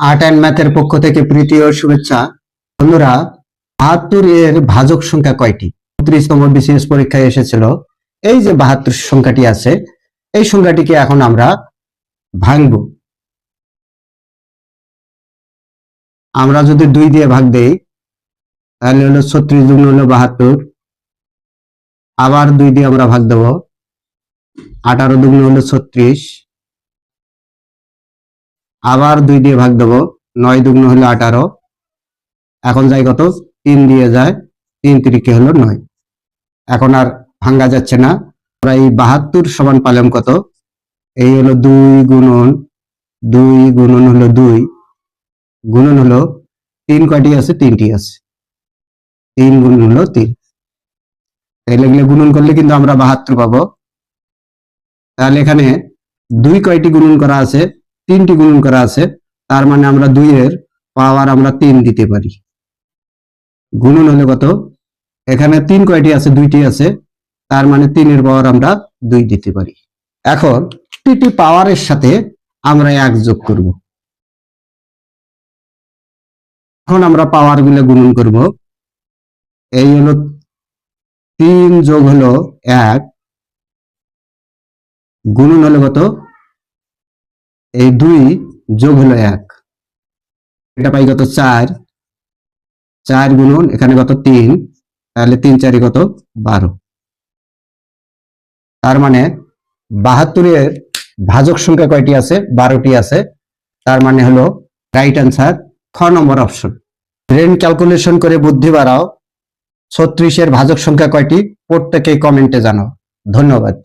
Art and ম্যাথের পক্ষ থেকে প্রীতি ও শুভেচ্ছা। বন্ধুরা, ৭২ এর ভাজক সংখ্যা কয়টি? ৩৯তম বিসিএস পরীক্ষায় এসেছিল। এই যে ৭২ সংখ্যাটি আছে, এই সংখ্যাটিকে এখন আমরা ভাঙব। আমরা যদি ২ দিয়ে ভাগ দেই তাহলে হলো ৩৬ দুগুণ হলো ৭২। আবার ২ দিয়ে আমরা ভাগ দেব, ১৮ দুগুণ হলো ৩৬। আবার ২ দিয়ে ভাগ দেব, ৯ দুগুণ হলো ১৮। এখন যায় কত? ৩ দিয়ে যায়, ৩ তিরিকে হলো ৯। এখন আর ভাঙ্গা যাচ্ছে না। আমরা এই ৭২ সমান পালাম কত? এই হলো ২ গুণন ২ গুণন হলো ২ গুণন হলো ৩ কয়টি আছে? ৩টি আছে। ৩ গুণন হলো ৩। তাহলে এগুলো গুণন করলে কিন্তু আমরা ৭২ পাবো। তাহলে এখানে ২ কয়টি গুণন করা আছে? ৩টি গুণন করা আছে। তার মানে আমরা ২ এর পাওয়ার আমরা ৩ দিতে পারি। গুণন হলে কত? এখানে ৩ কয়টি আছে? ২টি আছে। তার মানে ৩ এর পাওয়ার আমরা ২ দিতে পারি। এখন প্রতিটি পাওয়ারের সাথে আমরা ১ যোগ করব। এখন আমরা পাওয়ার গুলো গুণন করব। এই হলো ৩ যোগ হলো ১ গুণন হলো কত? এই ২ যোগ হলো ১, এটা পাই কত? ৪। ৪ গুণন এখানে কত? ৩। তাহলে ৩ ৪ কত? ১২। তার মানে ৭২ এর ভাজক সংখ্যা কয়টি আছে? ১২টি আছে। তার মানে হলো রাইট অ্যান্সার খ নম্বর অপশন। ব্রেন ক্যালকুলেশন করে বুদ্ধি বাড়াও। ৩৬ এর ভাজক সংখ্যা কয়টি? প্রত্যেকেই কমেন্টে জানাও। ধন্যবাদ।